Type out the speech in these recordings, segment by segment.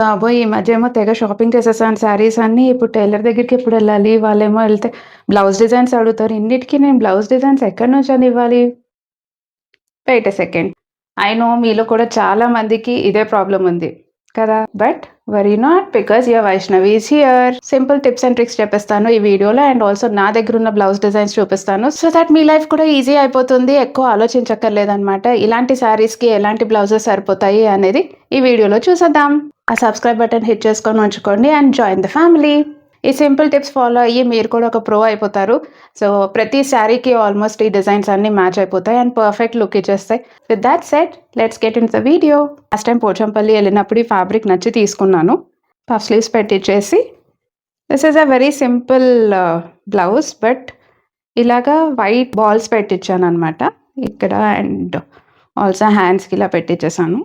బాబోయ్! ఈ మధ్య ఏమో తెగ షాపింగ్ చేసేసాను శారీస్ అన్నీ. ఇప్పుడు టైలర్ దగ్గరికి ఎప్పుడెళ్ళాలి? వాళ్ళేమో ఎళ్తే బ్లౌజ్ డిజైన్స్ అడుగుతారు. ఇన్నిటికి నేను బ్లౌజ్ డిజైన్స్ ఎక్కడి నుంచని ఇవ్వాలి? Wait a second. I know మీలో కూడా చాలా మందికి ఇదే ప్రాబ్లమ్ ఉంది కదా! But worry not because your Vaishnavi is here. Simple tips and tricks చెప్పేస్తాను ఈ వీడియోలో. అండ్ ఆల్సో నా దగ్గరున్న బ్లౌజ్ డిజైన్స్ చూపిస్తాను. సో దట్ మీ లైఫ్ కూడా ఈజీ అయిపోతుంది. ఎక్కువ ఆలోచించక్కర్లేదనమాట. ఇలాంటి శారీస్‌కి ఎలాంటి బ్లౌజెస్ సరిపోతాయి అనేది ఈ వీడియోలో చూసేద్దాం. ఆ సబ్స్క్రైబ్ బటన్ హిట్ చేసుకొని ఉంచుకోండి అండ్ జాయిన్ ద ఫ్యామిలీ. ఈ సింపుల్ టిప్స్ ఫాలో అయ్యి మీరు కూడా ఒక ప్రో అయిపోతారు. సో ప్రతి శారీకి ఆల్మోస్ట్ ఈ డిజైన్స్ అన్నీ మ్యాచ్ అయిపోతాయి అండ్ పర్ఫెక్ట్ లుక్ ఇచ్చేస్తాయి. With that said let's get in the video. Last time Pochampally వెళ్ళినప్పుడు ఈ ఫ్యాబ్రిక్ నచ్చి తీసుకున్నాను. పఫ్ స్లీవ్స్ పెట్టించేసి this is a very simple blouse but ఇలాగా వైట్ బాల్స్ పెట్టించాను అనమాట ఇక్కడ. అండ్ ఆల్సో హ్యాండ్స్కి ఇలా పెట్టించేసాను.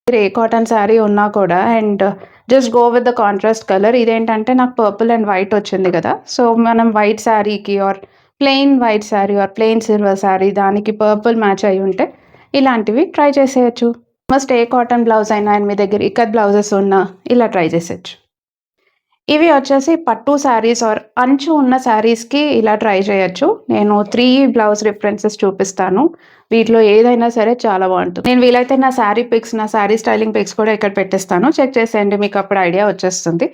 ఏ కాటన్ శారీ ఉన్నా కూడా and just go with the contrast colour. ఇదేంటంటే నాకు పర్పుల్ అండ్ వైట్ వచ్చింది కదా! సో మనం వైట్ శారీకి or plain white sari or plain silver sari దానికి పర్పుల్ మ్యాచ్ అయ్యి ఉంటే ఇలాంటివి ట్రై చేసేయచ్చు. మస్ట్ ఏ కాటన్ బ్లౌజ్ అయినా అండ్ మీ దగ్గర ఇక్కత్ బ్లౌజెస్ ఉన్నా ఇలా ట్రై చేసేయచ్చు. ఇవి వచ్చేసి పట్టు శారీస్ ఆర్ అంచు ఉన్న శారీస్‌కి ఇలా ట్రై చేయొచ్చు. నేను 3 బ్లౌజ్ రిఫరెన్సెస్ చూపిస్తాను. వీటిలో ఏదైనా సరే చాలా బావుంటుంది. నేను వీలైతే నా శారీ పిక్స్, నా శారీ స్టైలింగ్ పిక్స్ కూడా ఇక్కడ పెట్టేస్తాను. చెక్ చేసేయండి. మీకు అప్పుడు ఐడియా వచ్చేస్తుంది.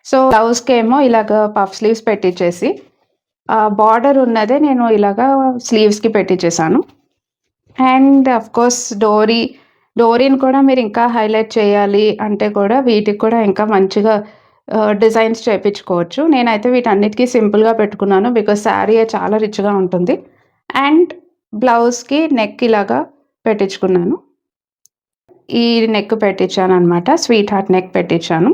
సో బ్లౌజ్‌కేమో ఇలాగ పఫ్ స్లీవ్స్ పెట్టించేసి బార్డర్ ఉన్నదే నేను ఇలాగా స్లీవ్స్‌కి పెట్టించేసాను. అండ్ ఆఫ్‌కోర్స్ డోరీని కూడా మీరు ఇంకా హైలైట్ చేయాలి అంటే కూడా వీటికి కూడా ఇంకా మంచిగా డిజైన్స్ చేపించుకోవచ్చు. నేనైతే వీటన్నిటికి సింపుల్‌గా పెట్టుకున్నాను. బికాజ్ శారీ చాలా రిచ్‌గా ఉంటుంది. అండ్ బ్లౌజ్‌కి నెక్ ఇలాగా పెట్టించుకున్నాను. ఈ నెక్ పెట్టించాననమాట. స్వీట్ హార్ట్ నెక్ పెట్టించాను.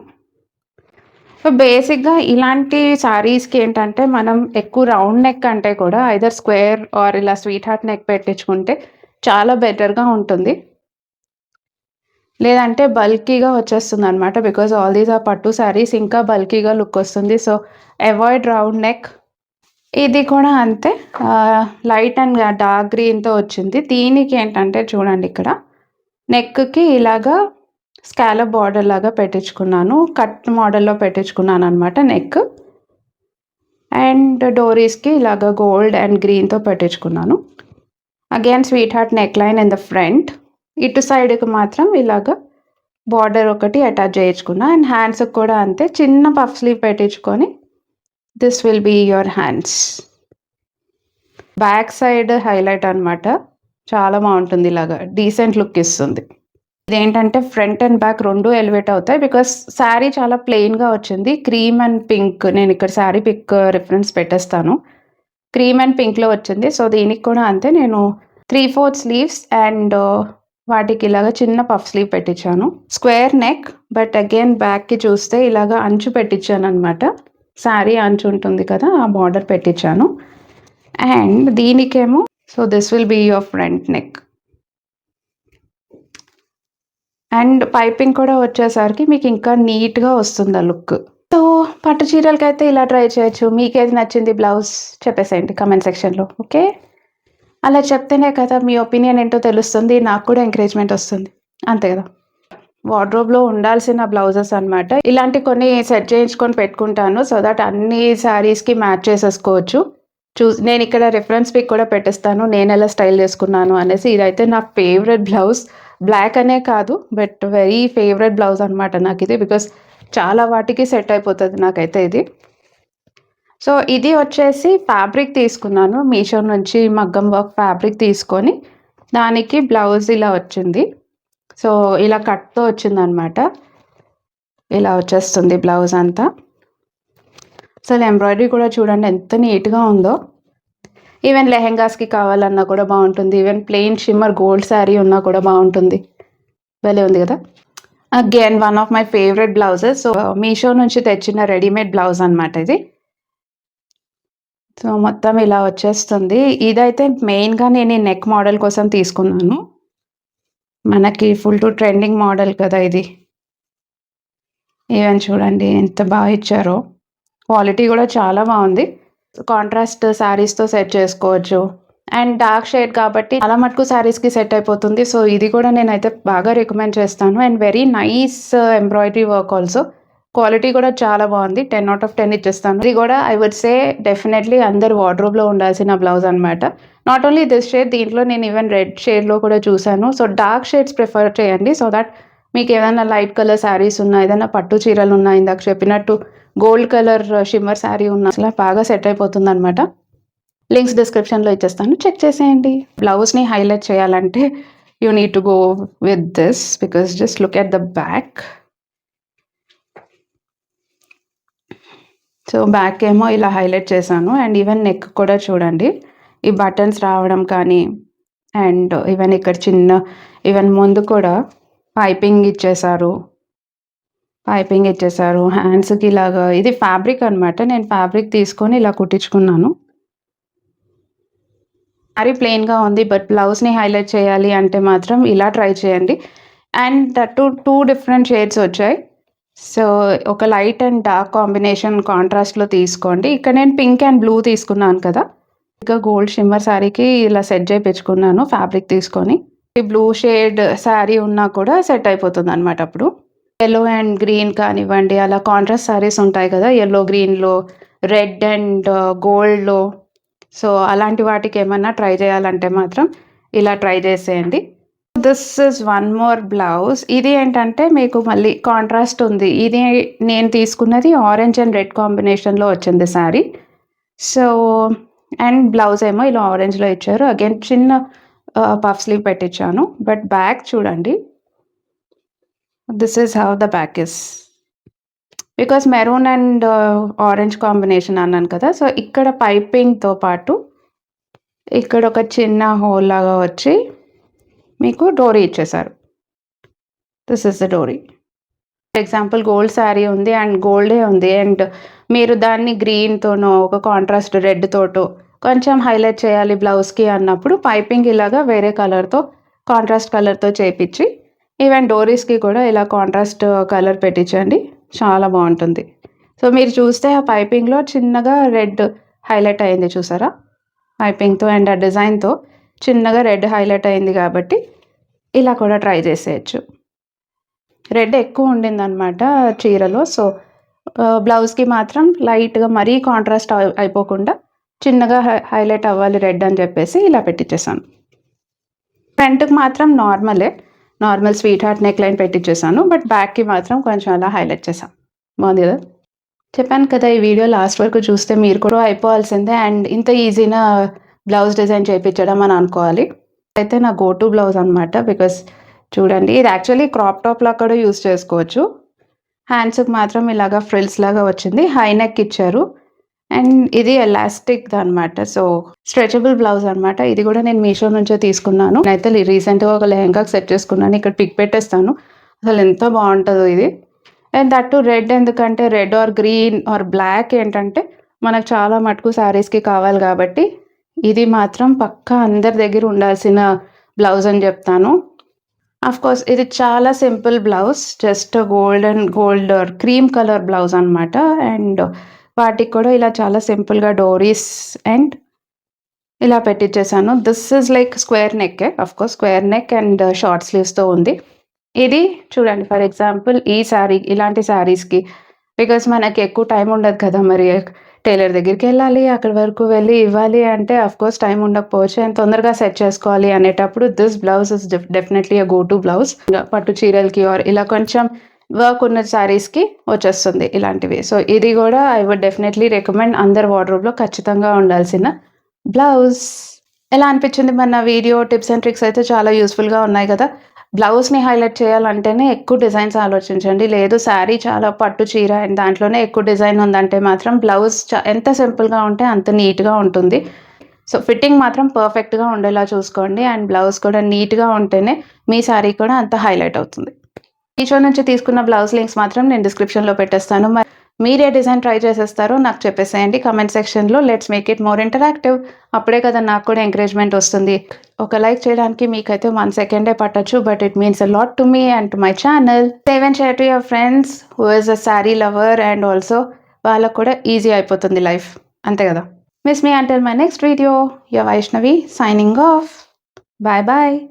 సో బేసిక్‌గా ఇలాంటి శారీస్‌కి ఏంటంటే మనం ఎక్కువ రౌండ్ నెక్ అంటే కూడా ఐదర్ స్క్వేర్ ఆర్ ఇలా స్వీట్ హార్ట్ నెక్ పెట్టించుకుంటే చాలా బెటర్‌గా ఉంటుంది. లేదంటే బల్కీగా వచ్చేస్తుందనమాట. బికాజ్ ఆల్ దీస్ ఆర్ పట్టు శారీస్. ఇంకా బల్కీగా లుక్ వస్తుంది. So avoid round neck. ఇది కూడా అంతే. లైట్ అండ్ డార్క్ గ్రీన్‌తో వచ్చింది. దీనికి ఏంటంటే చూడండి ఇక్కడ నెక్‌కి ఇలాగా స్కాలప్ బార్డర్ లాగా పెట్టించుకున్నాను. కట్ మోడల్‌లో పెట్టించుకున్నాననమాట నెక్. అండ్ డోరీస్‌కి ఇలాగా గోల్డ్ అండ్ గ్రీన్‌తో పెట్టించుకున్నాను. Again sweetheart neckline in the front. ఇటు సైడ్‌కి మాత్రం ఇలాగా బార్డర్ ఒకటి అటాచ్ చేయించుకున్నా. అండ్ హ్యాండ్స్‌కి కూడా అంతే చిన్న పఫ్ స్లీవ్ పెట్టించుకొని this will be your hands. Back side highlight అనమాట. చాలా బాగుంటుంది. ఇలాగా డీసెంట్ లుక్ ఇస్తుంది. ఇదేంటంటే ఫ్రంట్ అండ్ బ్యాక్ 2 ఎలివేట్ అవుతాయి. బికాస్ శారీ చాలా ప్లెయిన్‌గా వచ్చింది. Cream and pink. నేను ఇక్కడ శారీ పిక్ రిఫరెన్స్ పెట్టేస్తాను. క్రీమ్ అండ్ పింక్‌లో వచ్చింది. సో దీనికి కూడా అంతే నేను 3/4 స్లీవ్స్ అండ్ వాటికి ఇలాగ చిన్న పఫ్ స్లీవ్ పెట్టించాను. స్క్వేర్ నెక్ బట్ అగైన్ బ్యాక్‌కి చూస్తే ఇలాగ అంచు పెట్టించాననమాట. శారీ అంచు ఉంటుంది కదా! ఆ బార్డర్ పెట్టించాను. అండ్ దీనికేమో so this will be your front neck. And piping కూడా వచ్చేసరికి మీకు ఇంకా నీట్‌గా వస్తుంది ఆ లుక్. సో పట్టు చీరలకైతే ఇలా ట్రై చేయొచ్చు. మీకేది నచ్చింది బ్లౌజ్ చెప్పేసేయండి కామెంట్ సెక్షన్‌లో. ఓకే. అలా చెప్తేనే కదా మీ ఒపీనియన్ ఏంటో తెలుస్తుంది. నాకు కూడా ఎంకరేజ్‌మెంట్ వస్తుంది. అంతే కదా! వార్డ్రోబ్‌లో ఉండాల్సిన బ్లౌజెస్ అనమాట. ఇలాంటి కొన్ని సెట్ చేయించుకొని పెట్టుకుంటాను. సో దట్ అన్ని శారీస్‌కి మ్యాచ్ చేసేసుకోవచ్చు. నేనిక్కడ రిఫరెన్స్ పిక్ కూడా పెట్టేస్తాను. నేనెలా స్టైల్ చేసుకున్నాను అనేసి. ఇదైతే నా ఫేవరెట్ బ్లౌజ్. బ్లాక్ అనే కాదు బట్ వెరీ ఫేవరెట్ బ్లౌజ్ అనమాట నాకిది. బికాస్ చాలా వాటికి సెట్ అయిపోతుంది నాకైతే ఇది. సో ఇది వచ్చేసి ఫ్యాబ్రిక్ తీసుకున్నాను. మీషో నుంచి మగ్గం వర్క్ ఫ్యాబ్రిక్ తీసుకొని దానికి బ్లౌజ్ ఇలా వచ్చింది. సో ఇలా కట్‌తో వచ్చిందనమాట. ఇలా వచ్చేస్తుంది బ్లౌజ్ అంతా. అసలు ఎంబ్రాయిడరీ కూడా చూడండి ఎంత నీట్‌గా ఉందో. ఈవెన్ లెహెంగాస్‌కి కావాలన్నా కూడా బాగుంటుంది. Even plain shimmer gold sari ఉన్నా కూడా బాగుంటుంది. భలే ఉంది కదా! Again one of my favourite blouses. So Meesho నుంచి తెచ్చిన రెడీమేడ్ బ్లౌజ్ అనమాట ఇది. సో మొత్తం ఇలా వచ్చేస్తుంది. ఇదైతే మెయిన్‌గా నేను ఈ నెక్ మోడల్ కోసం తీసుకున్నాను. మనకి ఫుల్ టు ట్రెండింగ్ మోడల్ కదా ఇది. ఈవెన్ చూడండి ఎంత బాగా ఇచ్చారో. క్వాలిటీ కూడా చాలా బాగుంది. కాంట్రాస్ట్ శారీస్‌తో సెట్ చేసుకోవచ్చు. అండ్ డార్క్ షేడ్ కాబట్టి చాలా మటుకు శారీస్కి సెట్ అయిపోతుంది. సో ఇది కూడా నేనైతే బాగా రికమెండ్ చేస్తాను. And very nice embroidery work also. Quality కూడా చాలా బాగుంది. 10 out of 10 ఇచ్చేస్తాను. ఇది కూడా ఐ వుడ్ సే డెఫినెట్లీ అందరు వార్డ్రోబ్లో ఉండాల్సిన బ్లౌజ్ అనమాట. నాట్ ఓన్లీ దిస్ షేడ్, దీంట్లో నేను ఈవెన్ రెడ్ షేడ్లో కూడా చూశాను. సో డార్క్ షేడ్స్ ప్రిఫర్ చేయండి సో దట్ మీకు ఏదైనా లైట్ కలర్ శారీస్ ఉన్నా, ఏదైనా పట్టు చీరలు ఉన్నా, ఇందాక చెప్పినట్టు గోల్డ్ కలర్ షిమ్మర్ శారీ ఉన్నా అసలు బాగా సెట్ అయిపోతుంది అనమాట. లింక్స్ డిస్క్రిప్షన్లో ఇచ్చేస్తాను, చెక్ చేసేయండి. బ్లౌజ్ని హైలైట్ చేయాలంటే you need to go with this because just look at the back. So back ఏమో ఇలా హైలైట్ చేశాను. అండ్ ఈవెన్ నెక్ కూడా చూడండి, ఈ బటన్స్ రావడం కానీ, అండ్ ఈవెన్ ఇక్కడ చిన్న ఈవెన్ ముందు కూడా పైపింగ్ ఇచ్చేసారు. హ్యాండ్స్కి ఇలాగా ఇది ఫ్యాబ్రిక్ అనమాట. నేను ఫ్యాబ్రిక్ తీసుకొని ఇలా కుట్టించుకున్నాను. సారీ ప్లెయిన్గా ఉంది, బట్ బ్లౌజ్ని హైలైట్ చేయాలి అంటే మాత్రం ఇలా ట్రై చేయండి. And that two different shades వచ్చాయి. సో ఒక లైట్ అండ్ డార్క్ కాంబినేషన్ కాంట్రాస్ట్లో తీసుకోండి. ఇక్కడ నేను పింక్ అండ్ బ్లూ తీసుకున్నాను కదా, ఇంకా గోల్డ్ షిమ్మర్ శారీకి ఇలా సెట్ చేయించుకున్నాను ఫ్యాబ్రిక్ తీసుకొని. ఈ బ్లూ షేడ్ శారీ ఉన్నా కూడా సెట్ అయిపోతుంది అనమాట. అప్పుడు ఎల్లో అండ్ గ్రీన్ కానివ్వండి, అలా కాంట్రాస్ట్ శారీస్ ఉంటాయి కదా, ఎల్లో గ్రీన్లో, రెడ్ అండ్ గోల్డ్లో. సో అలాంటి వాటికి ఏమన్నా ట్రై చేయాలంటే మాత్రం ఇలా ట్రై చేసేయండి. This is one more blouse. ఇది ఏంటంటే మీకు మళ్ళీ కాంట్రాస్ట్ ఉంది. ఇది నేను తీసుకున్నది ఆరెంజ్ అండ్ రెడ్ కాంబినేషన్లో వచ్చింది శారీ. సో అండ్ బ్లౌజ్ ఏమో ఇలా ఆరెంజ్లో ఇచ్చారు. అగైన్ చిన్న పఫ్ స్లీవ్ పెట్టించాను. బట్ బ్యాక్ చూడండి, this is how the back is. Because maroon and orange combination అన్నాను కదా, సో ఇక్కడ పైపింగ్తో పాటు ఇక్కడ ఒక చిన్న హోల్ లాగా వచ్చి మీకు డోరీ ఇచ్చేసారు. This is the dori. For example gold sari ఉంది అండ్ గోల్డే ఉంది, అండ్ మీరు దాన్ని గ్రీన్తోనో ఒక కాంట్రాస్ట్ రెడ్ తోటో కొంచెం హైలైట్ చేయాలి బ్లౌజ్కి అన్నప్పుడు పైపింగ్ ఇలాగా వేరే కలర్తో కాంట్రాస్ట్ కలర్తో చేపించి ఈవెన్ డోరీస్కి కూడా ఇలా కాంట్రాస్ట్ కలర్ పెట్టించండి, చాలా బాగుంటుంది. సో మీరు చూస్తే ఆ పైపింగ్లో చిన్నగా రెడ్ హైలైట్ అయింది చూసారా, పైపింగ్తో అండ్ ఆ డిజైన్తో చిన్నగా రెడ్ హైలైట్ అయింది కాబట్టి ఇలా కూడా ట్రై చేసేయచ్చు. రెడ్ ఎక్కువ ఉండిందనమాట చీరలో. సో బ్లౌజ్కి మాత్రం లైట్గా మరీ కాంట్రాస్ట్ అయిపోకుండా చిన్నగా హైలైట్ అవ్వాలి రెడ్ అని చెప్పేసి ఇలా పెట్టించేసాను. ఫ్రంట్కి మాత్రం normal sweetheart neckline పెట్టించేసాను. బట్ బ్యాక్కి మాత్రం కొంచెం అలా హైలైట్ చేసాను. బాగుంది కదా. చెప్పాను కదా, ఈ వీడియో లాస్ట్ వరకు చూస్తే మీరు కూడా అయిపోవాల్సిందే. అండ్ ఇంత ఈజీనా బ్లౌజ్ డిజైన్ చేయించడం అని అనుకోవాలి. అయితే నా గో టు బ్లౌజ్ అనమాట. బికాస్ చూడండి, ఇది యాక్చువల్లీ క్రాప్ టాప్ లాగా కూడా యూస్ చేసుకోవచ్చు. హ్యాండ్స్కి మాత్రం ఇలాగా ఫ్రిల్స్ లాగా వచ్చింది, హై నెక్ ఇచ్చారు. అండ్ ఇది ఎలాస్టిక్ అనమాట. సో స్ట్రెచబుల్ బ్లౌజ్ అనమాట. ఇది కూడా నేను మీషో నుంచే తీసుకున్నాను. అయితే రీసెంట్గా ఒక లెహంగాకి సెట్ చేసుకున్నాను, ఇక్కడ పిక్ పెట్టేస్తాను. అసలు ఎంత బాగుంటుందో ఇది. అండ్ దట్టు రెడ్, ఎందుకంటే red or green or black ఏంటంటే మనకు చాలా మటుకు శారీస్కి కావాలి కాబట్టి ఇది మాత్రం పక్కా అందరి దగ్గర ఉండాల్సిన బ్లౌజ్ అని చెప్తాను. ఆఫ్ కోర్స్ ఇది చాలా simple blouse, just gold cream colour blouse అనమాట. అండ్ వాటికి కూడా ఇలా చాలా సింపుల్గా డోరీస్ అండ్ ఇలా పెట్టించేసాను. This is like square neck, of course square neck and short స్లీవ్స్తో ఉంది. ఇది చూడండి, ఫర్ ఎగ్జాంపుల్ ఈ శారీ, ఇలాంటి శారీస్కి బికాస్ మనకి ఎక్కువ టైం ఉండదు కదా, మరి టైలర్ దగ్గరికి వెళ్ళాలి, అక్కడి వరకు వెళ్ళి ఇవ్వాలి అంటే అఫ్ కోర్స్ టైం ఉండకపోవచ్చు, అండ్ తొందరగా సెట్ చేసుకోవాలి అనేటప్పుడు this blouse is definitely a go to blouse. పట్టు చీరలకి ఆర్ ఇలా కొంచెం వర్క్ ఉన్న శారీస్కి వచ్చేస్తుంది ఇలాంటివి. సో ఇది కూడా ఐ వుడ్ డెఫినెట్లీ రికమెండ్, అందరు వార్డ్రోబ్లో ఖచ్చితంగా ఉండాల్సిన బ్లౌజ్. ఎలా అనిపించింది మన వీడియో? టిప్స్ అండ్ ట్రిక్స్ అయితే చాలా యూస్ఫుల్గా ఉన్నాయి కదా. బ్లౌజ్ని హైలైట్ చేయాలంటేనే ఎక్కువ డిజైన్స్ ఆలోచించండి. లేదు శారీ చాలా పట్టు చీర అండ్ దాంట్లోనే ఎక్కువ డిజైన్ ఉందంటే మాత్రం బ్లౌజ్ ఎంత సింపుల్గా ఉంటే అంత నీట్గా ఉంటుంది. సో ఫిట్టింగ్ మాత్రం పర్ఫెక్ట్గా ఉండేలా చూసుకోండి. అండ్ బ్లౌజ్ కూడా నీట్గా ఉంటేనే మీ శారీ కూడా అంత హైలైట్ అవుతుంది. మీషో నుంచి తీసుకున్న బ్లౌజ్ లింక్స్ మాత్రం నేను డిస్క్రిప్షన్లో పెట్టేస్తాను. మీరే డిజైన్ ట్రై చేసేస్తారో నాకు చెప్పేసేయండి కామెంట్ సెక్షన్లో. Let's make it more interactive. అప్పుడే కదా నాకు కూడా ఎంకరేజ్మెంట్ వస్తుంది. ఒక లైక్ చేయడానికి మీకైతే 1 సెకండే పట్టచ్చు, but it means a lot to me and to my channel. Save and share to your friends who is a sari lover, and also వాళ్ళకు కూడా ఈజీ అయిపోతుంది లైఫ్, అంతే కదా. Miss me until my next video. Your Vaishnavi signing off. Bye bye.